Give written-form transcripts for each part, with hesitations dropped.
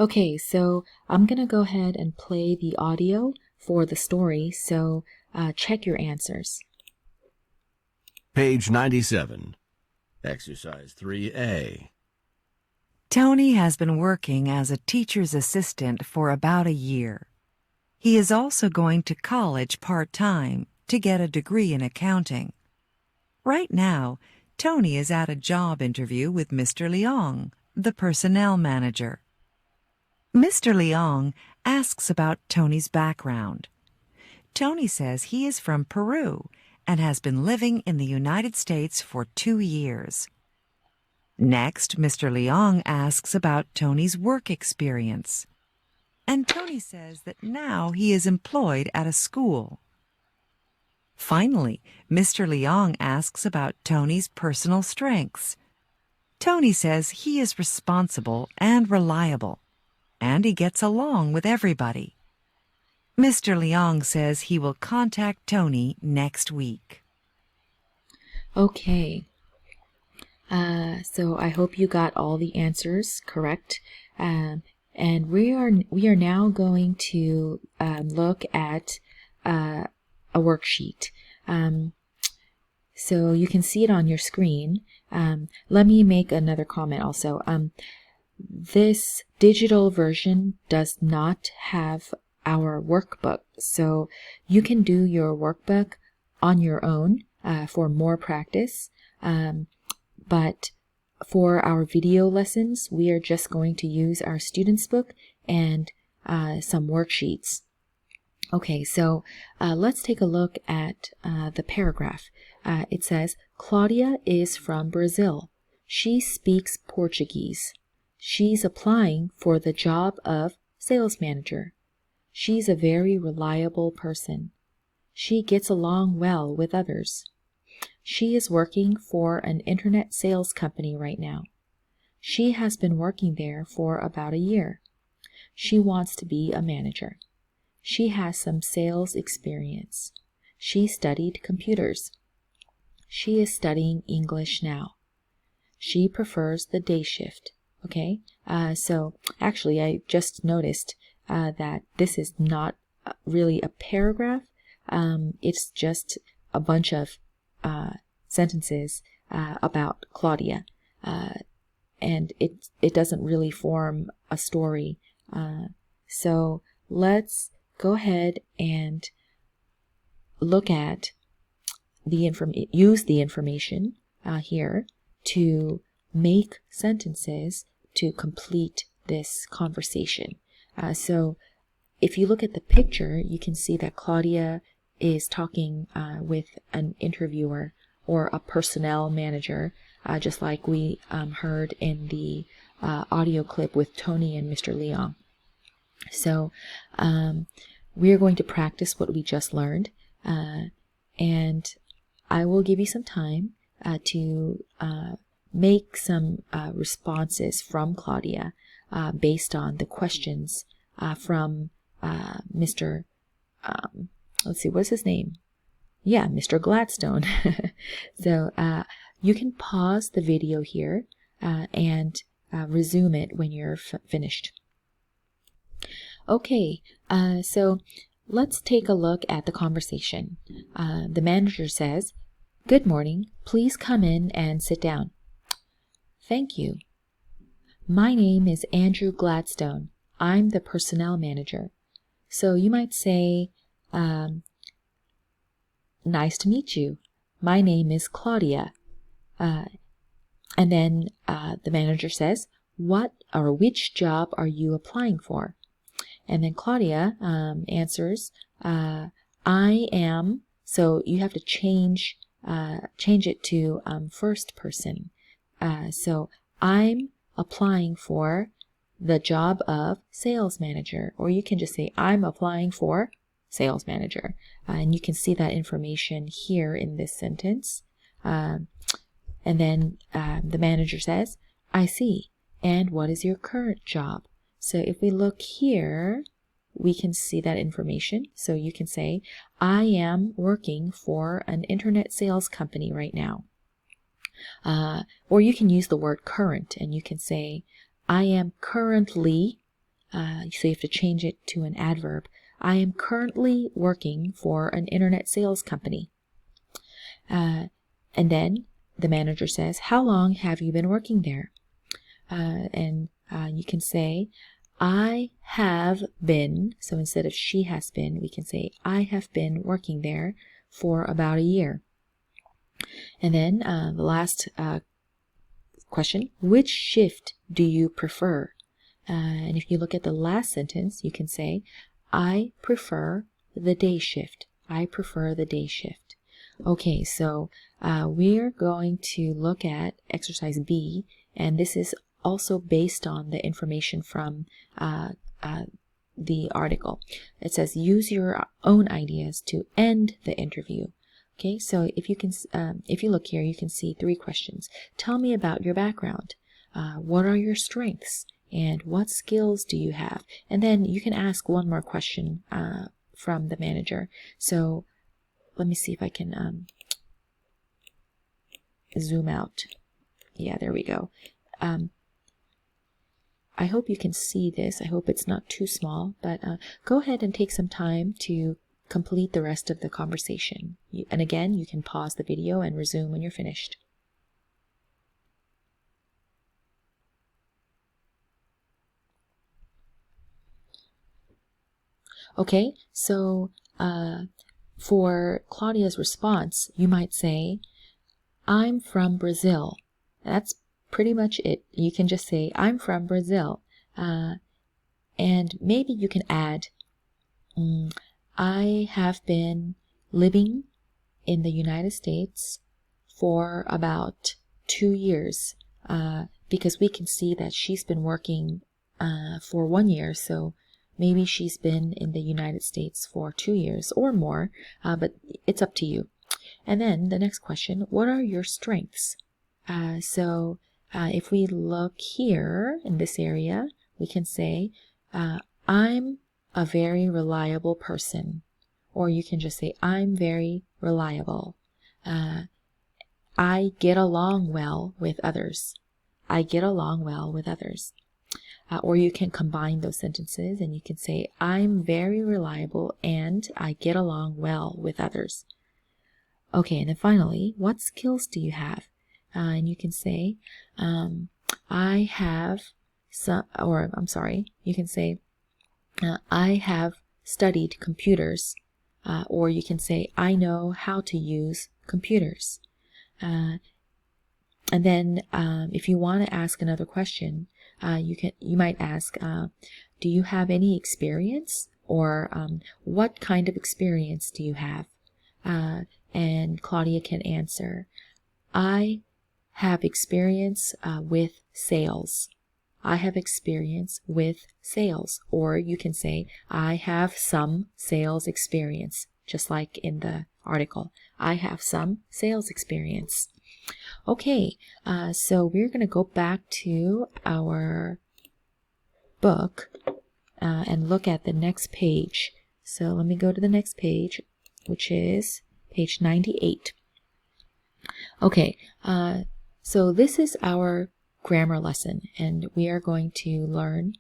Okay, so I'm going to go ahead and play the audio for the story, so check your answers. Page 97. Exercise 3A. Tony has been working as a teacher's assistant for about a year. He is also going to college part-time to get a degree in accounting. Right now, Tony is at a job interview with Mr. Leong, the personnel manager. Mr. Leong asks about Tony's background. Tony says he is from Peru and has been living in the United States for 2 years. Next, Mr. Leong asks about Tony's work experience. And Tony says that now he is employed at a school. Finally, Mr. Leong asks about Tony's personal strengths. Tony says he is responsible and reliable, and he gets along with everybody. Mr. Leong says he will contact Tony next week. Okay. So I hope you got all the answers correct. And we are now going to look at a worksheet. So you can see it on your screen. Let me make another comment also. This digital version does not have our workbook, so you can do your workbook on your own for more practice. But for our video lessons, we are just going to use our student's book and some worksheets. Okay, so let's take a look at the paragraph. It says, Claudia is from Brazil. She speaks Portuguese. She's applying for the job of sales manager. She's a very reliable person. She gets along well with others. She is working for an internet sales company right now. She has been working there for about a year. She wants to be a manager. She has some sales experience. She studied computers. She is studying English now. She prefers the day shift. Okay, so actually I just noticed that this is not really a paragraph. It's just a bunch of sentences about Claudia, and it doesn't really form a story. So let's go ahead and look at use the information here to make sentences to complete this conversation. So if you look at the picture, you can see that Claudia is talking with an interviewer or a personnel manager, just like we heard in the audio clip with Tony and Mr. Leong. So we are going to practice what we just learned, and I will give you some time to make some responses from Claudia based on the questions from Mr. Let's see, what's his name? Yeah, Mr. Gladstone. So you can pause the video here and resume it when you're finished. Okay, so let's take a look at the conversation. The manager says, "Good morning. Please come in and sit down." "Thank you. My name is Andrew Gladstone. I'm the personnel manager. So you might say, nice to meet you. My name is Claudia." And then the manager says, which job are you applying for? And then Claudia answers, I am, so you have to change it to first person. So I'm applying for the job of sales manager, or you can just say I'm applying for sales manager. And you can see that information here in this sentence. And then the manager says, "I see. And what is your current job?" So if we look here, we can see that information. So you can say, I am working for an internet sales company right now. Or you can use the word current, and you can say, I am currently So you have to change it to an adverb. I am currently working for an internet sales company. And then the manager says, how long have you been working there? And you can say, I have been, so instead of she has been, we can say, I have been working there for about a year. And then the last question, which shift do you prefer? And if you look at the last sentence, you can say, I prefer the day shift. I prefer the day shift. Okay, so we're going to look at exercise B, and this is also based on the information from the article. It says, use your own ideas to end the interview. Okay, so if you look here, you can see 3 questions. Tell me about your background. What are your strengths? And what skills do you have? And then you can ask one more question from the manager. So let me see if I can zoom out. Yeah, there we go. I hope you can see this. I hope it's not too small, but go ahead and take some time to complete the rest of the conversation. And again, you can pause the video and resume when you're finished. Okay, so for Claudia's response, you might say, I'm from Brazil. That's pretty much it. You can just say, I'm from Brazil. And maybe you can add, I have been living in the United States for about 2 years, because we can see that she's been working for 1 year, so maybe she's been in the United States for 2 years or more, but it's up to you. And then the next question, what are your strengths? So if we look here in this area, we can say, I'm a very reliable person. Or you can just say, I'm very reliable. I get along well with others. I get along well with others. Or you can combine those sentences and you can say, I'm very reliable and I get along well with others. Okay, and then finally, what skills do you have? And you can say, I have some, or I'm sorry, you can say, I have studied computers. Or you can say, I know how to use computers. And then if you want to ask another question, you might ask, do you have any experience? Or what kind of experience do you have? And Claudia can answer, I have experience with sales. I have experience with sales. Or you can say, I have some sales experience, just like in the article. I have some sales experience. Okay, so we're going to go back to our book and look at the next page. So let me go to the next page, which is page 98. Okay, so this is our grammar lesson, and we are going to learn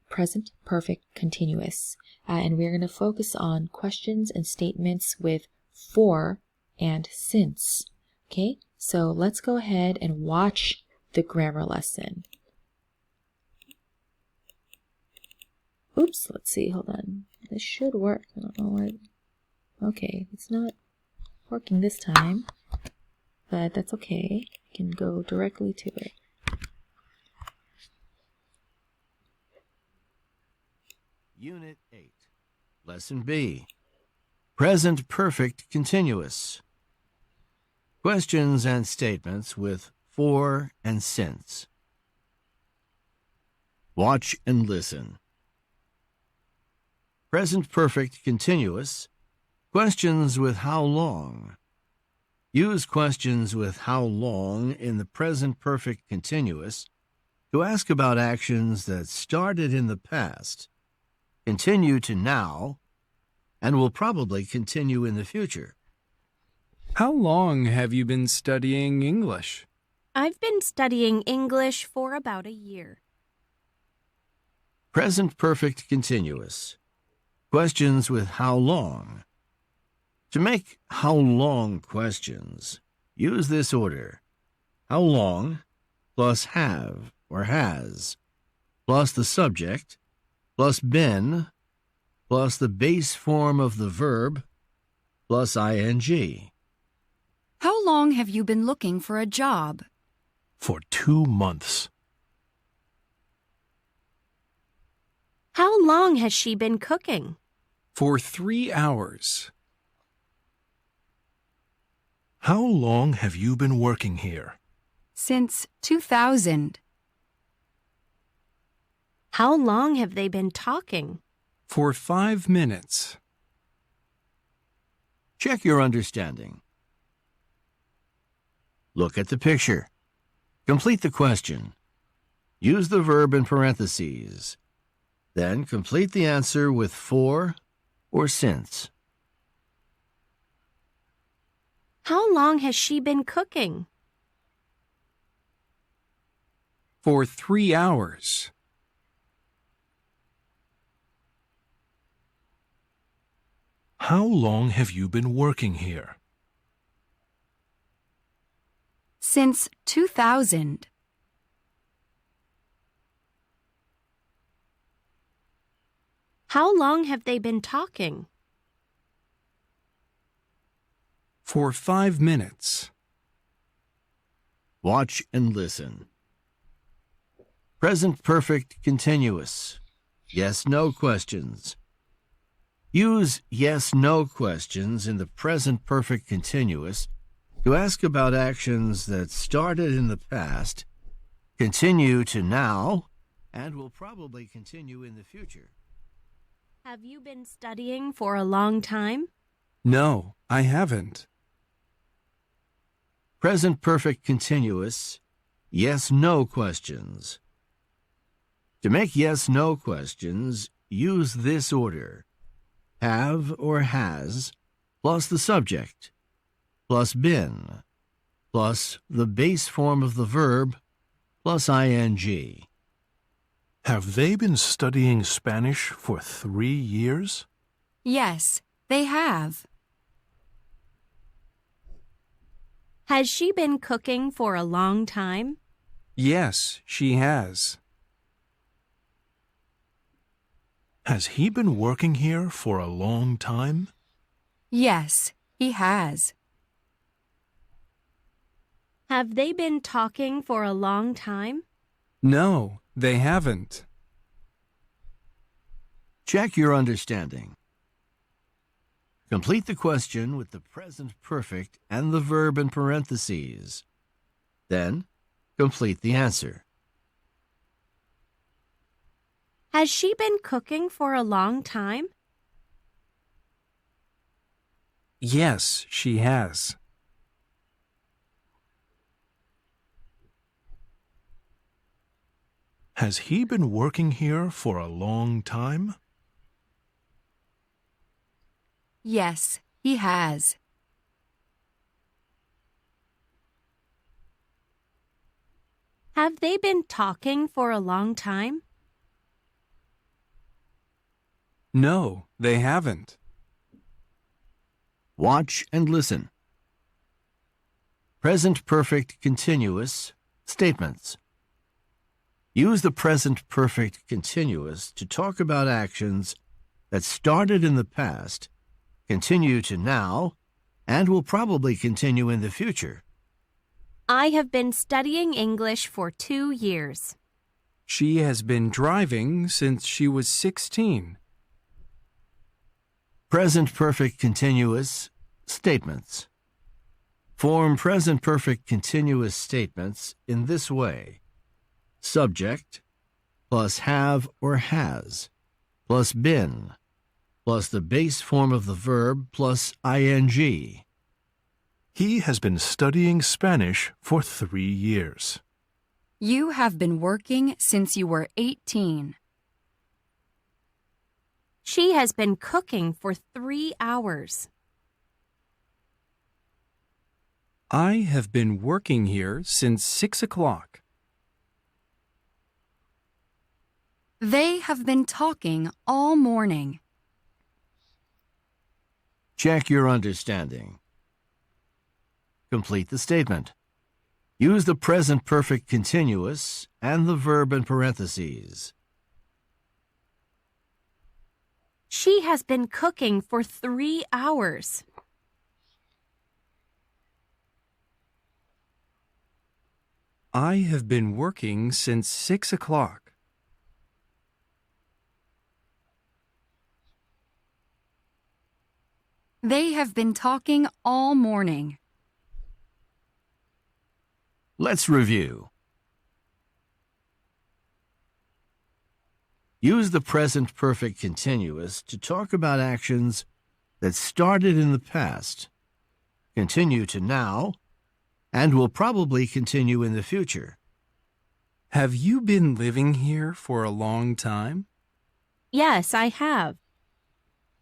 present perfect continuous, and we're going to focus on questions and statements with for and since. Okay, so let's go ahead and watch the grammar lesson. Oops, let's see, hold on. This should work. I don't know why. Okay, it's not working this time, but that's okay. I can go directly to it. Unit 8, Lesson B, Present Perfect Continuous. Questions and statements with for and since. Watch and listen. Present Perfect Continuous. Questions with how long. Use questions with how long in the present perfect continuous to ask about actions that started in the past, continue to now, and will probably continue in the future. How long have you been studying English? I've been studying English for about a year. Present perfect continuous. Questions with how long. To make how long questions, use this order. How long plus have or has plus the subject plus been plus the base form of the verb plus ing. How long have you been looking for a job? For 2 months. How long has she been cooking? For 3 hours. How long have you been working here? Since 2000. How long have they been talking? For 5 minutes. Check your understanding. Look at the picture. Complete the question. Use the verb in parentheses. Then complete the answer with for or since. How long has she been cooking? For 3 hours. How long have you been working here? Since 2000. How long have they been talking? For 5 minutes. Watch and listen. Present perfect continuous. Yes/no questions. Use yes/no questions in the present perfect continuous to ask about actions that started in the past, continue to now, and will probably continue in the future. Have you been studying for a long time? No, I haven't. Present perfect continuous. Yes/no questions. To make yes/no questions, use this order. Have or has plus the subject plus been plus the base form of the verb plus ing. Have they been studying Spanish for 3 years? Yes, they have. Has she been cooking for a long time? Yes, she has. Has he been working here for a long time? Yes, he has. Have they been talking for a long time? No, they haven't. Check your understanding. Complete the question with the present perfect and the verb in parentheses. Then, complete the answer. Has she been cooking for a long time? Yes, she has. Has he been working here for a long time? Yes, he has. Have they been talking for a long time? No, they haven't. Watch and listen. Present perfect continuous statements. Use the present perfect continuous to talk about actions that started in the past, continue to now, and will probably continue in the future. I have been studying English for 2 years. She has been driving since she was 16. Present perfect continuous statements. Form present perfect continuous statements in this way. Subject plus have or has plus been plus the base form of the verb plus ing. He has been studying Spanish for 3 years. You have been working since you were 18. She has been cooking for 3 hours. I have been working here since 6 o'clock. They have been talking all morning. Check your understanding. Complete the statement. Use the present perfect continuous and the verb in parentheses. She has been cooking for 3 hours. I have been working since 6 o'clock. They have been talking all morning. Let's review. Use the present perfect continuous to talk about actions that started in the past, continue to now, and will probably continue in the future. Have you been living here for a long time? Yes, I have.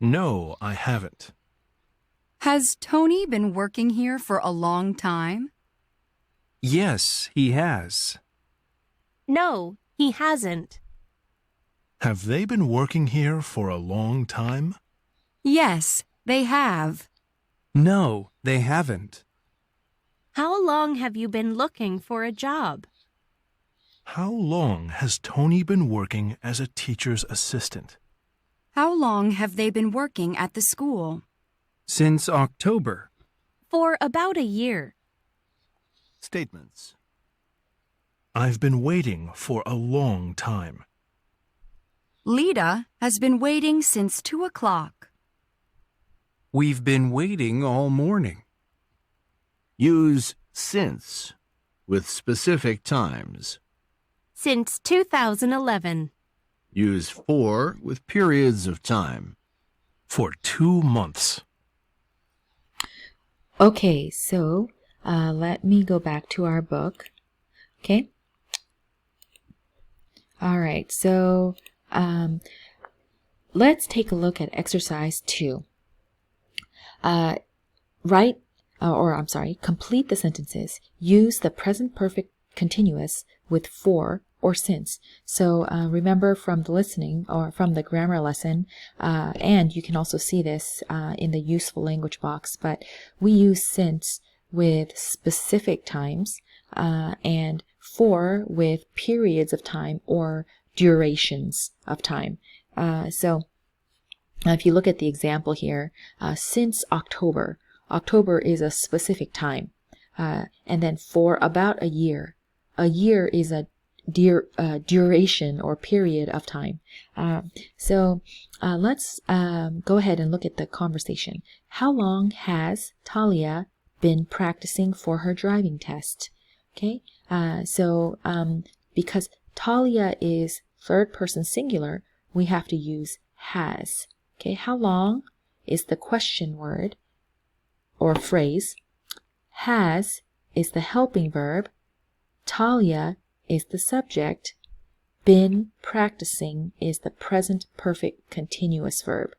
No, I haven't. Has Tony been working here for a long time? Yes, he has. No, he hasn't. Have they been working here for a long time? Yes, they have. No, they haven't. How long have you been looking for a job? How long has Tony been working as a teacher's assistant? How long have they been working at the school? Since October. For about a year. Statements. I've been waiting for a long time. Lita has been waiting since 2 o'clock. We've been waiting all morning. Use since with specific times. Since 2011. Use for with periods of time. For 2 months. Okay, so let me go back to our book. Okay. All right, so let's take a look at exercise 2. Complete the sentences. Use the present perfect continuous with for or since. So remember from the listening or from the grammar lesson, and you can also see this in the useful language box, but we use since with specific times and for with periods of time or durations of time. So if you look at the example here, since October, October is a specific time. And then for about a year is a duration or period of time. So let's go ahead and look at the conversation. How long has Talia been practicing for her driving test? Okay, so because Talia is third person singular, we have to use has. Okay, how long is the question word or phrase. Has is the helping verb. Talia is the subject. Been practicing is the present perfect continuous verb.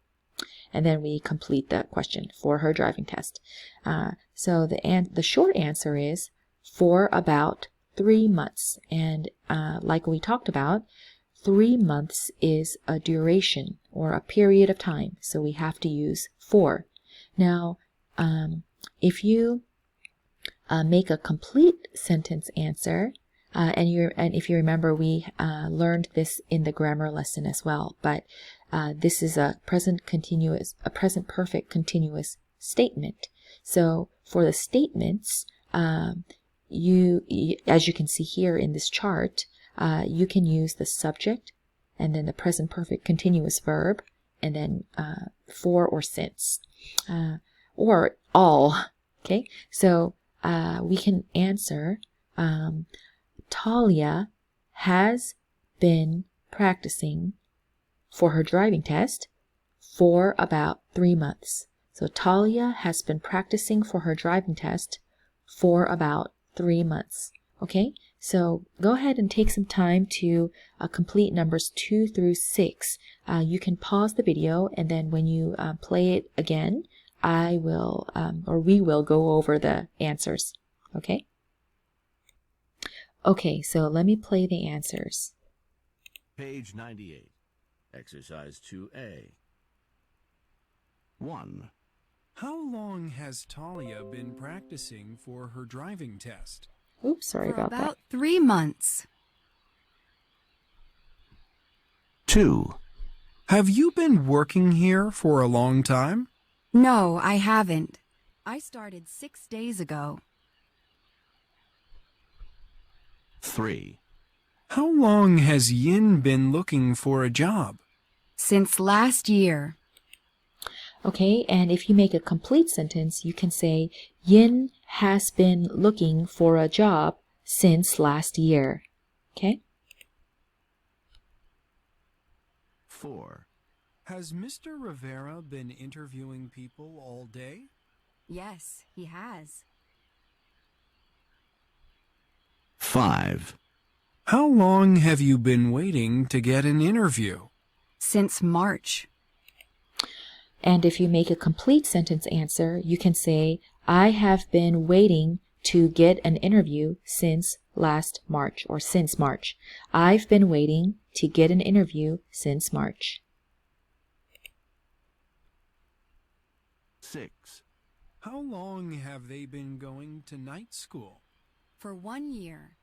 And then we complete the question for her driving test. So the short answer is for about 3 months. And like we talked about, 3 months is a duration or a period of time. So we have to use for. Now, if you make a complete sentence answer, and if you remember, we learned this in the grammar lesson as well. But this is a present perfect continuous statement. So for the statements, as you can see here in this chart, you can use the subject and then the present perfect continuous verb and then for or since or all. Okay, so we can answer Talia has been practicing for her driving test for about 3 months. So Talia has been practicing for her driving test for about 3 months. Okay, so go ahead and take some time to complete numbers 2 through 6. You can pause the video, and then when you play it again, I will, we will go over the answers. Okay? Okay, so let me play the answers. Page 98. Exercise 2A. 1. How long has Talia been practicing for her driving test? Oops, sorry For about about that. 3 months. 2. Have you been working here for a long time? No, I haven't. I started 6 days ago. 3. How long has Yin been looking for a job? Since last year. Okay, and if you make a complete sentence, you can say, Yin has been looking for a job since last year. Okay? 4. Has Mr. Rivera been interviewing people all day? Yes, he has. 5. How long have you been waiting to get an interview? Since March. And if you make a complete sentence answer, you can say, I have been waiting to get an interview since last March, or since March. I've been waiting to get an interview since March. 6. How long have they been going to night school? For 1 year.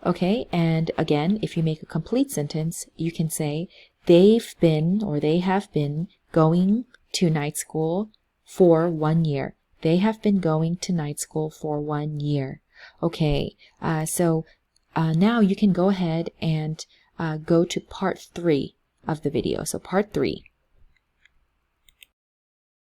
Okay, and again, if you make a complete sentence, you can say, they've been, or they have been, going to night school for 1 year. They have been going to night school for 1 year. Okay, so now you can go ahead and go to part 3 of the video. So part 3.